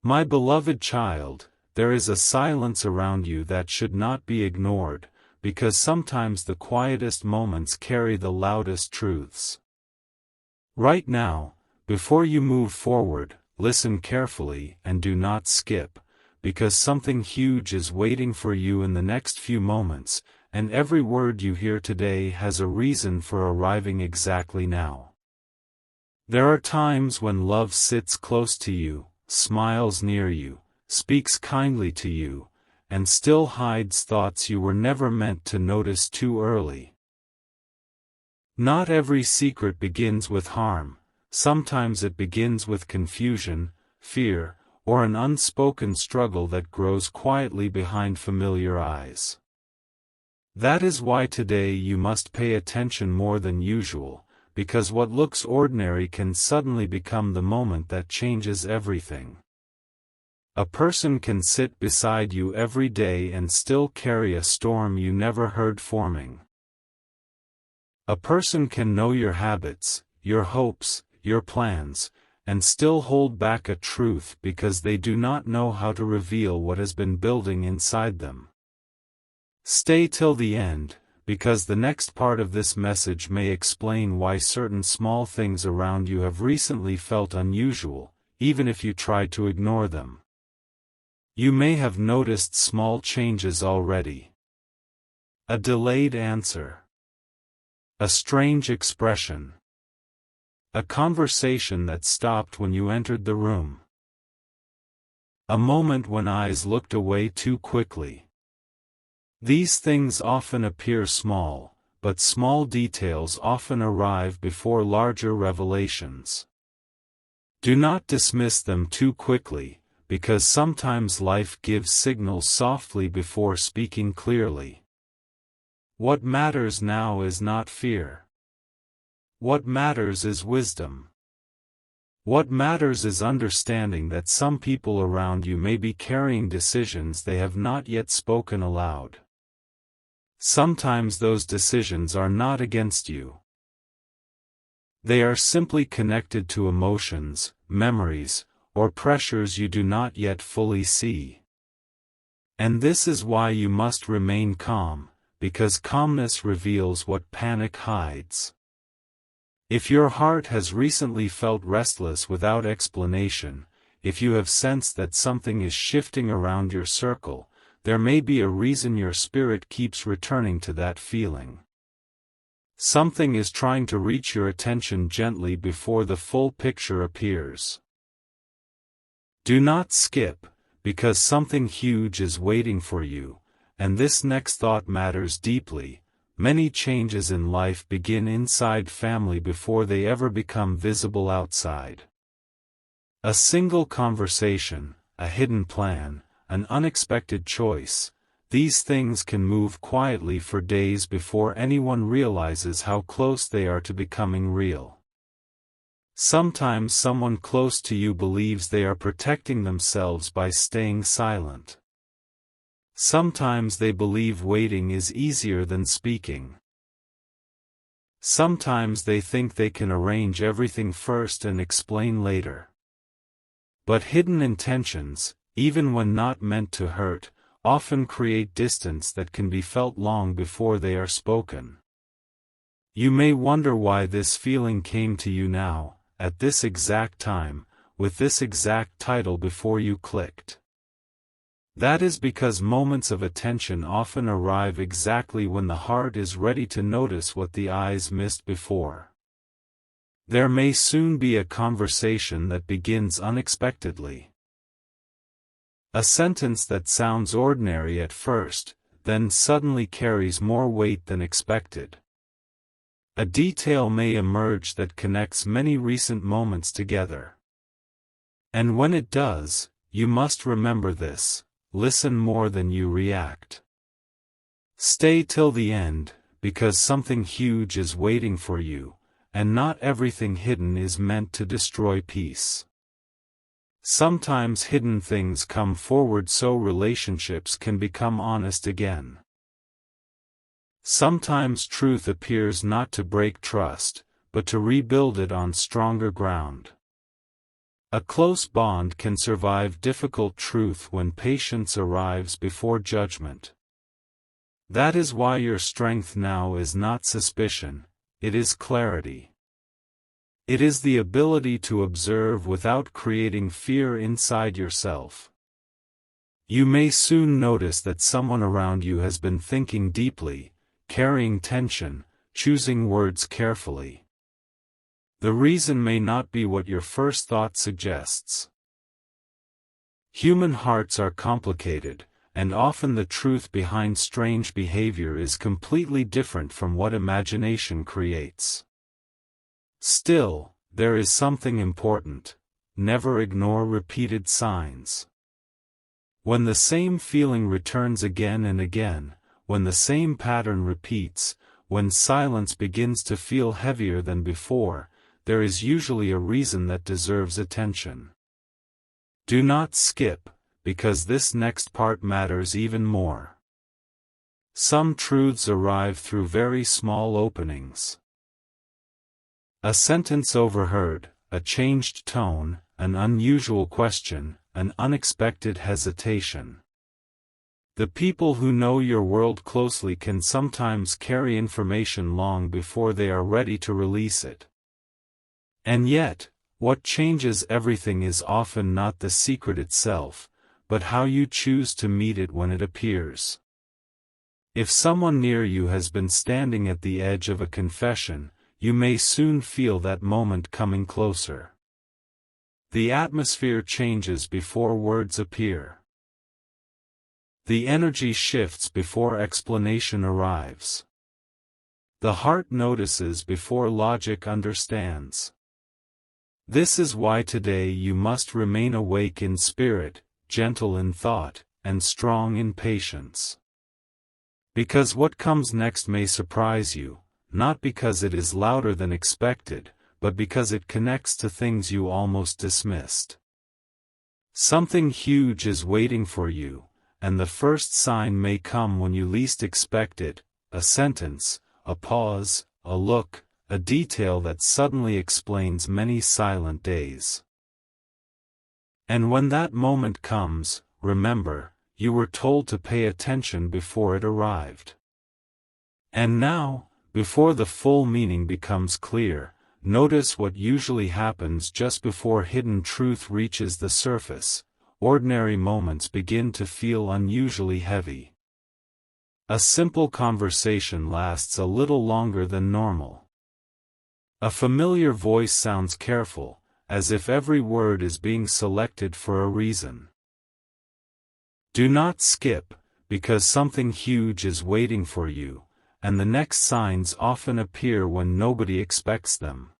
My beloved child, there is a silence around you that should not be ignored, because sometimes the quietest moments carry the loudest truths. Right now, before you move forward, listen carefully and do not skip, because something huge is waiting for you in the next few moments, and every word you hear today has a reason for arriving exactly now. There are times when love sits close to you, smiles near you, speaks kindly to you, and still hides thoughts you were never meant to notice too early. Not every secret begins with harm. Sometimes it begins with confusion, fear, or an unspoken struggle that grows quietly behind familiar eyes. That is why today you must pay attention more than usual, because what looks ordinary can suddenly become the moment that changes everything. A person can sit beside you every day and still carry a storm you never heard forming. A person can know your habits, your hopes, your plans, and still hold back a truth because they do not know how to reveal what has been building inside them. Stay till the end, because the next part of this message may explain why certain small things around you have recently felt unusual, even if you try to ignore them. You may have noticed small changes already. A delayed answer. A strange expression. A conversation that stopped when you entered the room. A moment when eyes looked away too quickly. These things often appear small, but small details often arrive before larger revelations. Do not dismiss them too quickly, because sometimes life gives signals softly before speaking clearly. What matters now is not fear. What matters is wisdom. What matters is understanding that some people around you may be carrying decisions they have not yet spoken aloud. Sometimes those decisions are not against you. They are simply connected to emotions, memories, or pressures you do not yet fully see. And this is why you must remain calm, because calmness reveals what panic hides. If your heart has recently felt restless without explanation, if you have sensed that something is shifting around your circle, there may be a reason your spirit keeps returning to that feeling. Something is trying to reach your attention gently before the full picture appears. Do not skip, because something huge is waiting for you, and this next thought matters deeply. Many changes in life begin inside family before they ever become visible outside. A single conversation, a hidden plan, an unexpected choice, these things can move quietly for days before anyone realizes how close they are to becoming real. Sometimes someone close to you believes they are protecting themselves by staying silent. Sometimes they believe waiting is easier than speaking. Sometimes they think they can arrange everything first and explain later. But hidden intentions, even when not meant to hurt, often create distance that can be felt long before they are spoken. You may wonder why this feeling came to you now, at this exact time, with this exact title before you clicked. That is because moments of attention often arrive exactly when the heart is ready to notice what the eyes missed before. There may soon be a conversation that begins unexpectedly. A sentence that sounds ordinary at first, then suddenly carries more weight than expected. A detail may emerge that connects many recent moments together. And when it does, you must remember this: listen more than you react. Stay till the end, because something huge is waiting for you, and not everything hidden is meant to destroy peace. Sometimes hidden things come forward so relationships can become honest again. Sometimes truth appears not to break trust, but to rebuild it on stronger ground. A close bond can survive difficult truth when patience arrives before judgment. That is why your strength now is not suspicion, it is clarity. It is the ability to observe without creating fear inside yourself. You may soon notice that someone around you has been thinking deeply, carrying tension, choosing words carefully. The reason may not be what your first thought suggests. Human hearts are complicated, and often the truth behind strange behavior is completely different from what imagination creates. Still, there is something important: never ignore repeated signs. When the same feeling returns again and again, when the same pattern repeats, when silence begins to feel heavier than before, there is usually a reason that deserves attention. Do not skip, because this next part matters even more. Some truths arrive through very small openings. A sentence overheard, a changed tone, an unusual question, an unexpected hesitation. The people who know your world closely can sometimes carry information long before they are ready to release it. And yet, what changes everything is often not the secret itself, but how you choose to meet it when it appears. If someone near you has been standing at the edge of a confession, you may soon feel that moment coming closer. The atmosphere changes before words appear. The energy shifts before explanation arrives. The heart notices before logic understands. This is why today you must remain awake in spirit, gentle in thought, and strong in patience. Because what comes next may surprise you, not because it is louder than expected, but because it connects to things you almost dismissed. Something huge is waiting for you, and the first sign may come when you least expect it: a sentence, a pause, a look, a detail that suddenly explains many silent days. And when that moment comes, remember, you were told to pay attention before it arrived. And now, before the full meaning becomes clear, notice what usually happens just before hidden truth reaches the surface. Ordinary moments begin to feel unusually heavy. A simple conversation lasts a little longer than normal. A familiar voice sounds careful, as if every word is being selected for a reason. Do not skip, because something huge is waiting for you, and the next signs often appear when nobody expects them.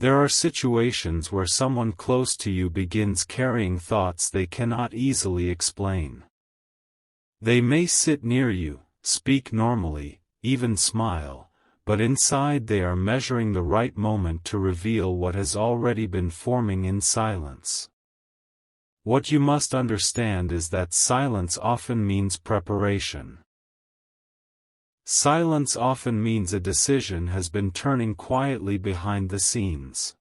There are situations where someone close to you begins carrying thoughts they cannot easily explain. They may sit near you, speak normally, even smile, but inside they are measuring the right moment to reveal what has already been forming in silence. What you must understand is that silence often means preparation. Silence often means a decision has been turning quietly behind the scenes.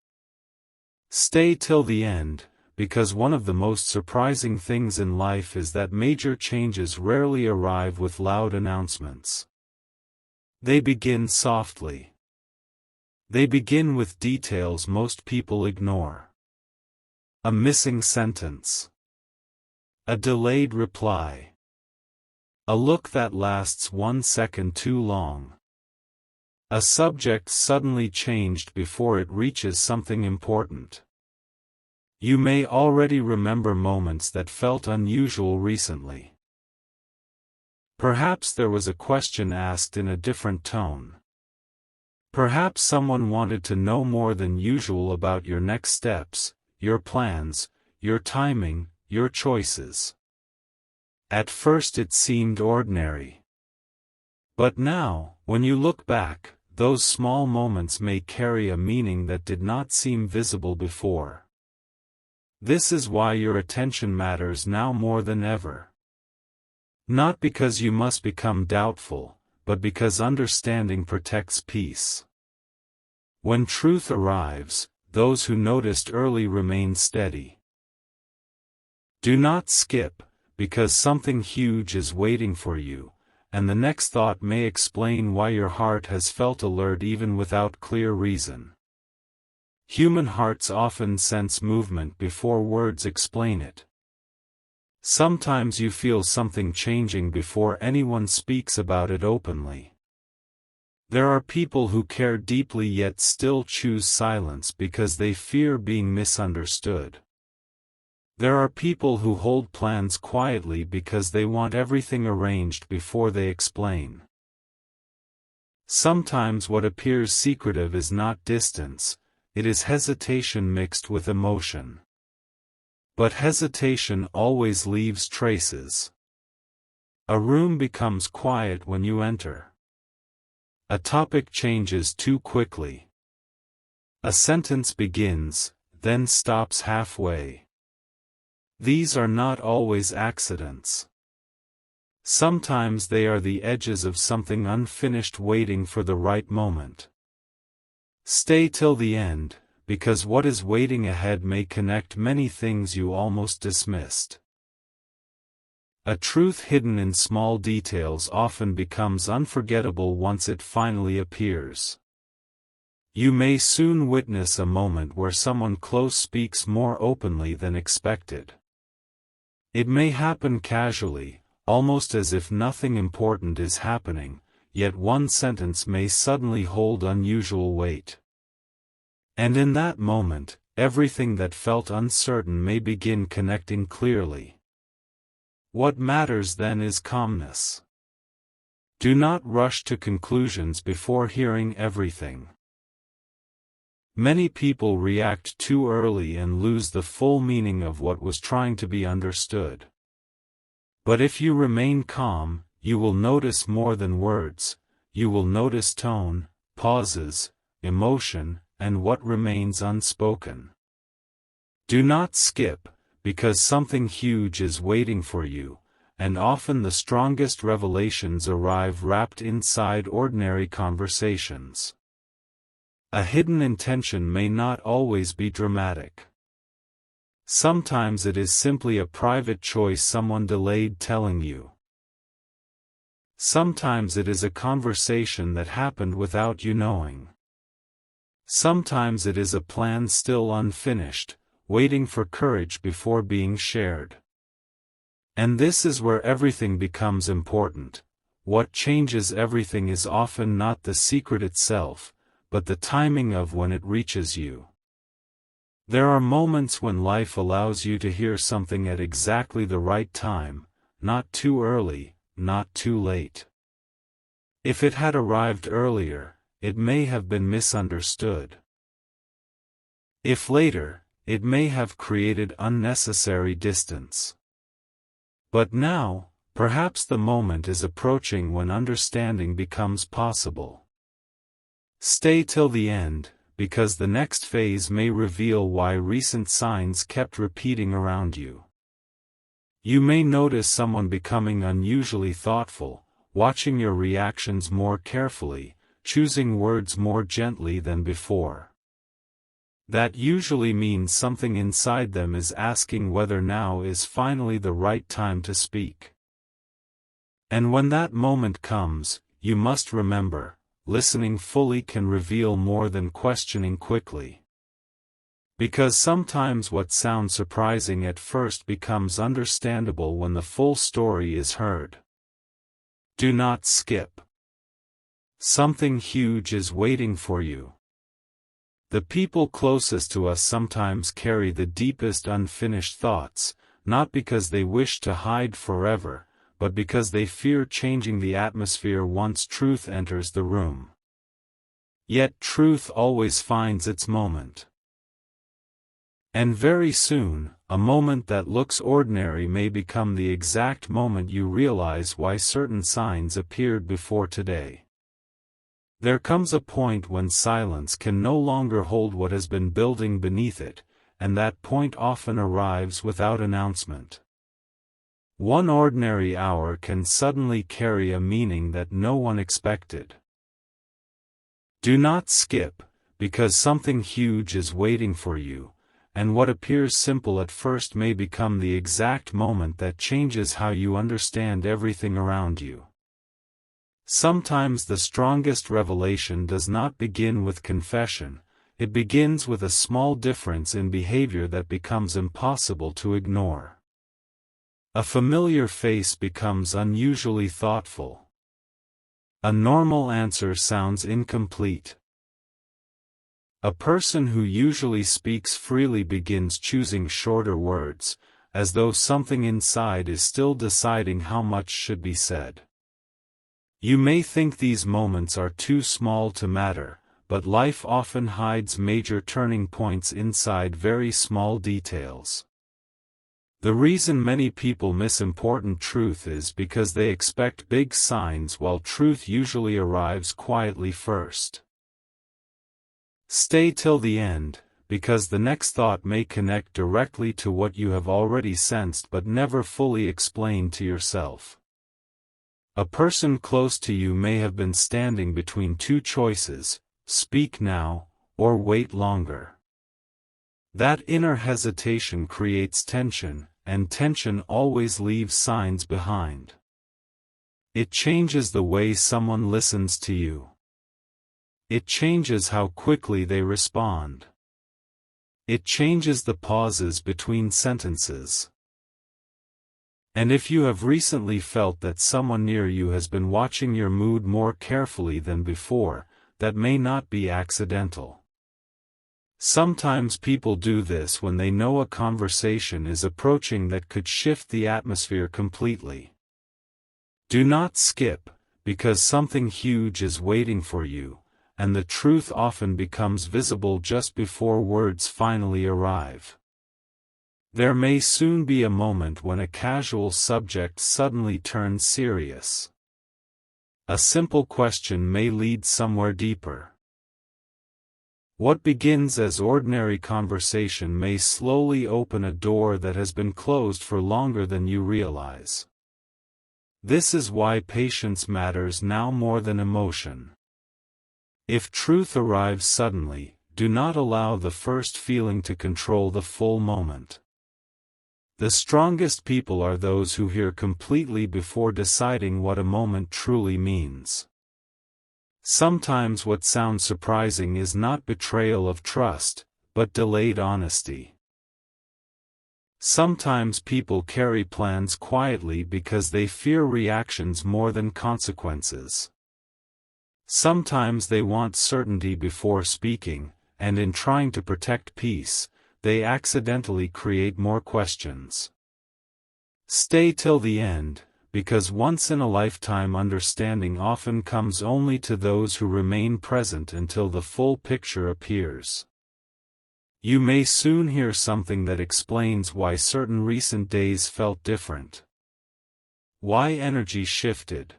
Stay till the end, because one of the most surprising things in life is that major changes rarely arrive with loud announcements. They begin softly. They begin with details most people ignore. A missing sentence. A delayed reply. A look that lasts 1 second too long. A subject suddenly changed before it reaches something important. You may already remember moments that felt unusual recently. Perhaps there was a question asked in a different tone. Perhaps someone wanted to know more than usual about your next steps, your plans, your timing, your choices. At first it seemed ordinary. But now, when you look back, those small moments may carry a meaning that did not seem visible before. This is why your attention matters now more than ever. Not because you must become doubtful, but because understanding protects peace. When truth arrives, those who noticed early remain steady. Do not skip, because something huge is waiting for you, and the next thought may explain why your heart has felt alert even without clear reason. Human hearts often sense movement before words explain it. Sometimes you feel something changing before anyone speaks about it openly. There are people who care deeply yet still choose silence because they fear being misunderstood. There are people who hold plans quietly because they want everything arranged before they explain. Sometimes what appears secretive is not distance, it is hesitation mixed with emotion. But hesitation always leaves traces. A room becomes quiet when you enter. A topic changes too quickly. A sentence begins, then stops halfway. These are not always accidents. Sometimes they are the edges of something unfinished waiting for the right moment. Stay till the end, because what is waiting ahead may connect many things you almost dismissed. A truth hidden in small details often becomes unforgettable once it finally appears. You may soon witness a moment where someone close speaks more openly than expected. It may happen casually, almost as if nothing important is happening, yet one sentence may suddenly hold unusual weight. And in that moment, everything that felt uncertain may begin connecting clearly. What matters then is calmness. Do not rush to conclusions before hearing everything. Many people react too early and lose the full meaning of what was trying to be understood. But if you remain calm, you will notice more than words, you will notice tone, pauses, emotion, and what remains unspoken. Do not skip, because something huge is waiting for you, and often the strongest revelations arrive wrapped inside ordinary conversations. A hidden intention may not always be dramatic. Sometimes it is simply a private choice someone delayed telling you. Sometimes it is a conversation that happened without you knowing. Sometimes it is a plan still unfinished, waiting for courage before being shared. And this is where everything becomes important. What changes everything is often not the secret itself, but the timing of when it reaches you. There are moments when life allows you to hear something at exactly the right time, not too early, not too late. If it had arrived earlier, it may have been misunderstood. If later, it may have created unnecessary distance. But now, perhaps the moment is approaching when understanding becomes possible. Stay till the end, because the next phase may reveal why recent signs kept repeating around you. You may notice someone becoming unusually thoughtful, watching your reactions more carefully, choosing words more gently than before. That usually means something inside them is asking whether now is finally the right time to speak. And when that moment comes, you must remember, listening fully can reveal more than questioning quickly. Because sometimes what sounds surprising at first becomes understandable when the full story is heard. Do not skip. Something huge is waiting for you. The people closest to us sometimes carry the deepest unfinished thoughts, not because they wish to hide forever, but because they fear changing the atmosphere once truth enters the room. Yet truth always finds its moment. And very soon, a moment that looks ordinary may become the exact moment you realize why certain signs appeared before today. There comes a point when silence can no longer hold what has been building beneath it, and that point often arrives without announcement. One ordinary hour can suddenly carry a meaning that no one expected. Do not skip, because something huge is waiting for you, and what appears simple at first may become the exact moment that changes how you understand everything around you. Sometimes the strongest revelation does not begin with confession, it begins with a small difference in behavior that becomes impossible to ignore. A familiar face becomes unusually thoughtful. A normal answer sounds incomplete. A person who usually speaks freely begins choosing shorter words, as though something inside is still deciding how much should be said. You may think these moments are too small to matter, but life often hides major turning points inside very small details. The reason many people miss important truth is because they expect big signs while truth usually arrives quietly first. Stay till the end, because the next thought may connect directly to what you have already sensed but never fully explained to yourself. A person close to you may have been standing between two choices: speak now, or wait longer. That inner hesitation creates tension, and tension always leaves signs behind. It changes the way someone listens to you. It changes how quickly they respond. It changes the pauses between sentences. And if you have recently felt that someone near you has been watching your mood more carefully than before, that may not be accidental. Sometimes people do this when they know a conversation is approaching that could shift the atmosphere completely. Do not skip, because something huge is waiting for you, and the truth often becomes visible just before words finally arrive. There may soon be a moment when a casual subject suddenly turns serious. A simple question may lead somewhere deeper. What begins as ordinary conversation may slowly open a door that has been closed for longer than you realize. This is why patience matters now more than emotion. If truth arrives suddenly, do not allow the first feeling to control the full moment. The strongest people are those who hear completely before deciding what a moment truly means. Sometimes what sounds surprising is not betrayal of trust, but delayed honesty. Sometimes people carry plans quietly because they fear reactions more than consequences. Sometimes they want certainty before speaking, and in trying to protect peace, they accidentally create more questions. Stay till the end, because once-in-a-lifetime understanding often comes only to those who remain present until the full picture appears. You may soon hear something that explains why certain recent days felt different. Why energy shifted.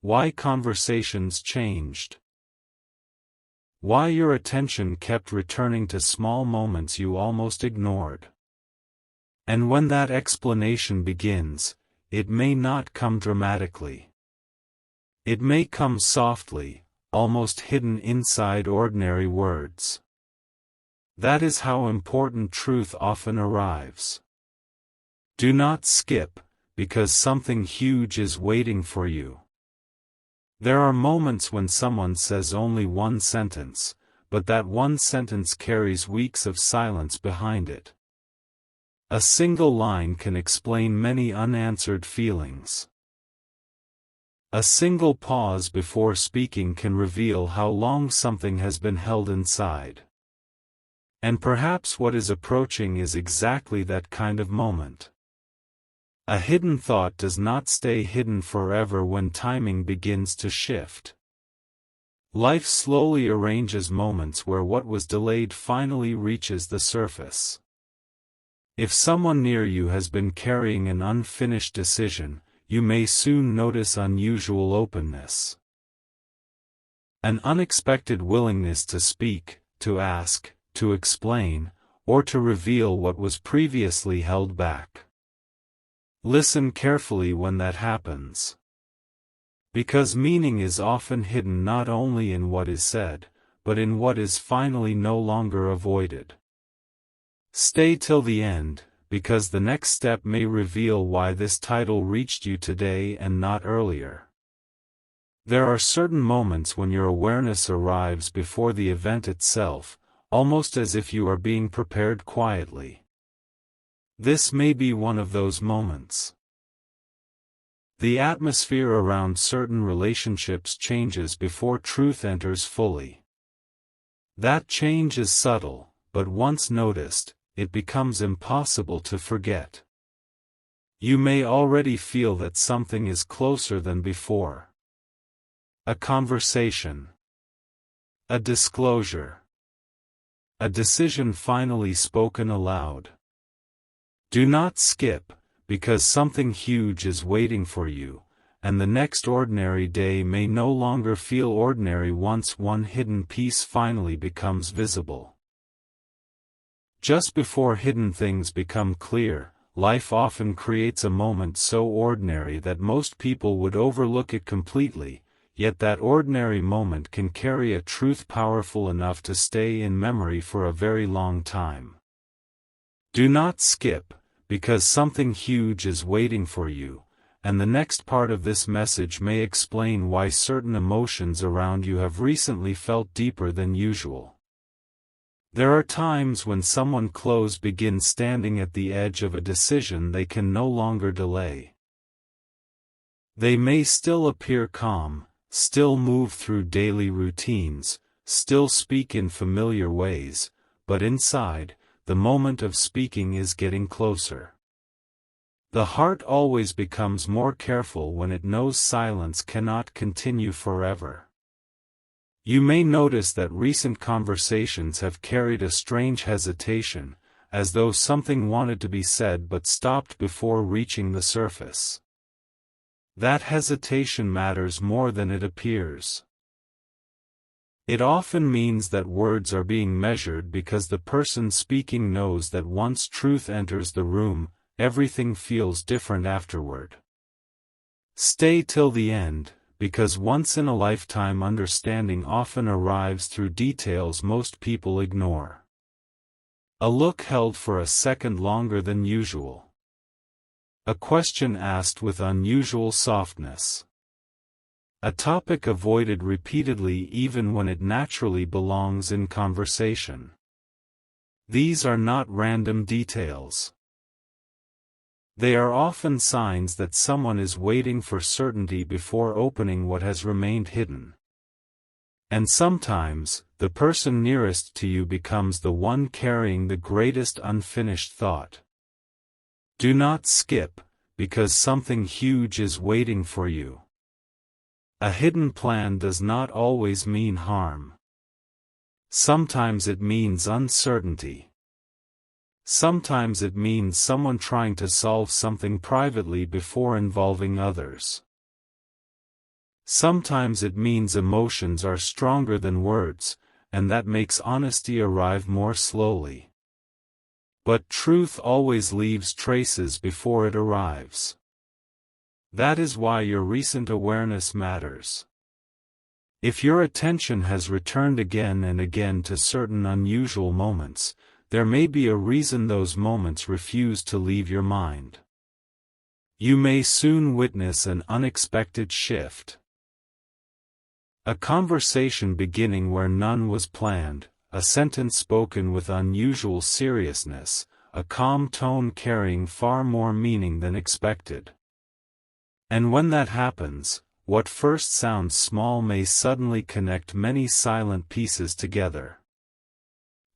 Why conversations changed. Why your attention kept returning to small moments you almost ignored. And when that explanation begins, it may not come dramatically. It may come softly, almost hidden inside ordinary words. That is how important truth often arrives. Do not skip, because something huge is waiting for you. There are moments when someone says only one sentence, but that one sentence carries weeks of silence behind it. A single line can explain many unanswered feelings. A single pause before speaking can reveal how long something has been held inside. And perhaps what is approaching is exactly that kind of moment. A hidden thought does not stay hidden forever when timing begins to shift. Life slowly arranges moments where what was delayed finally reaches the surface. If someone near you has been carrying an unfinished decision, you may soon notice unusual openness. An unexpected willingness to speak, to ask, to explain, or to reveal what was previously held back. Listen carefully when that happens. Because meaning is often hidden not only in what is said, but in what is finally no longer avoided. Stay till the end, because the next step may reveal why this title reached you today and not earlier. There are certain moments when your awareness arrives before the event itself, almost as if you are being prepared quietly. This may be one of those moments. The atmosphere around certain relationships changes before truth enters fully. That change is subtle, but once noticed, it becomes impossible to forget. You may already feel that something is closer than before. A conversation. A disclosure. A decision finally spoken aloud. Do not skip, because something huge is waiting for you, and the next ordinary day may no longer feel ordinary once one hidden piece finally becomes visible. Just before hidden things become clear, life often creates a moment so ordinary that most people would overlook it completely, yet that ordinary moment can carry a truth powerful enough to stay in memory for a very long time. Do not skip, because something huge is waiting for you, and the next part of this message may explain why certain emotions around you have recently felt deeper than usual. There are times when someone close begins standing at the edge of a decision they can no longer delay. They may still appear calm, still move through daily routines, still speak in familiar ways, but inside, the moment of speaking is getting closer. The heart always becomes more careful when it knows silence cannot continue forever. You may notice that recent conversations have carried a strange hesitation, as though something wanted to be said but stopped before reaching the surface. That hesitation matters more than it appears. It often means that words are being measured because the person speaking knows that once truth enters the room, everything feels different afterward. Stay till the end, because once-in-a-lifetime understanding often arrives through details most people ignore. A look held for a second longer than usual. A question asked with unusual softness. A topic avoided repeatedly even when it naturally belongs in conversation. These are not random details. They are often signs that someone is waiting for certainty before opening what has remained hidden. And sometimes, the person nearest to you becomes the one carrying the greatest unfinished thought. Do not skip, because something huge is waiting for you. A hidden plan does not always mean harm. Sometimes it means uncertainty. Sometimes it means someone trying to solve something privately before involving others. Sometimes it means emotions are stronger than words, and that makes honesty arrive more slowly. But truth always leaves traces before it arrives. That is why your recent awareness matters. If your attention has returned again and again to certain unusual moments, there may be a reason those moments refuse to leave your mind. You may soon witness an unexpected shift. A conversation beginning where none was planned, a sentence spoken with unusual seriousness, a calm tone carrying far more meaning than expected. And when that happens, what first sounds small may suddenly connect many silent pieces together.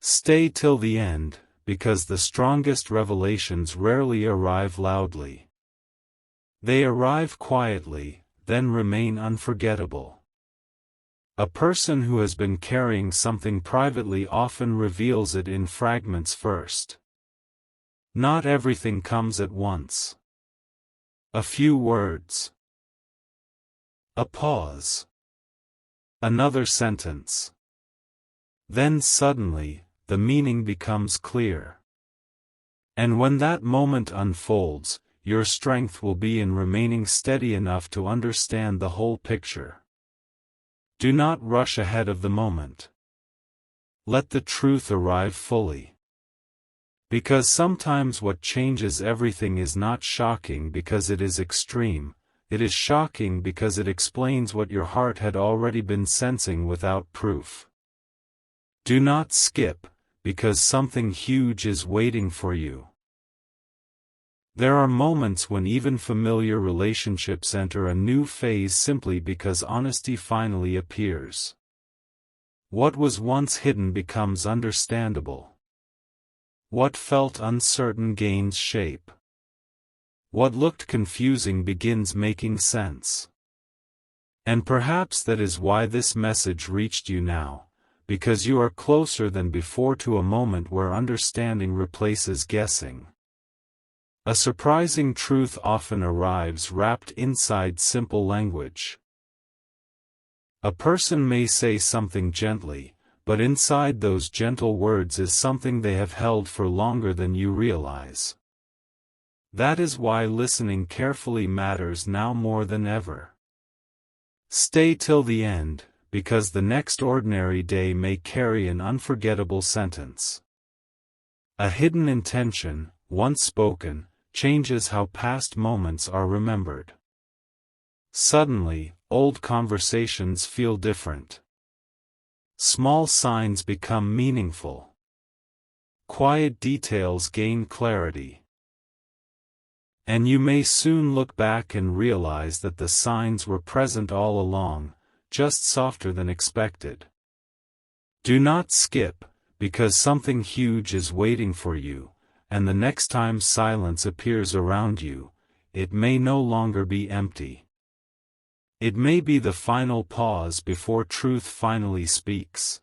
Stay till the end, because the strongest revelations rarely arrive loudly. They arrive quietly, then remain unforgettable. A person who has been carrying something privately often reveals it in fragments first. Not everything comes at once. A few words. A pause. Another sentence. Then suddenly, the meaning becomes clear. And when that moment unfolds, your strength will be in remaining steady enough to understand the whole picture. Do not rush ahead of the moment. Let the truth arrive fully. Because sometimes what changes everything is not shocking because it is extreme, it is shocking because it explains what your heart had already been sensing without proof. Do not skip, because something huge is waiting for you. There are moments when even familiar relationships enter a new phase simply because honesty finally appears. What was once hidden becomes understandable. What felt uncertain gains shape. What looked confusing begins making sense. And perhaps that is why this message reached you now, because you are closer than before to a moment where understanding replaces guessing. A surprising truth often arrives wrapped inside simple language. A person may say something gently, but inside those gentle words is something they have held for longer than you realize. That is why listening carefully matters now more than ever. Stay till the end, because the next ordinary day may carry an unforgettable sentence. A hidden intention, once spoken, changes how past moments are remembered. Suddenly, old conversations feel different. Small signs become meaningful. Quiet details gain clarity. And you may soon look back and realize that the signs were present all along, just softer than expected. Do not skip, because something huge is waiting for you, and the next time silence appears around you, it may no longer be empty. It may be the final pause before truth finally speaks.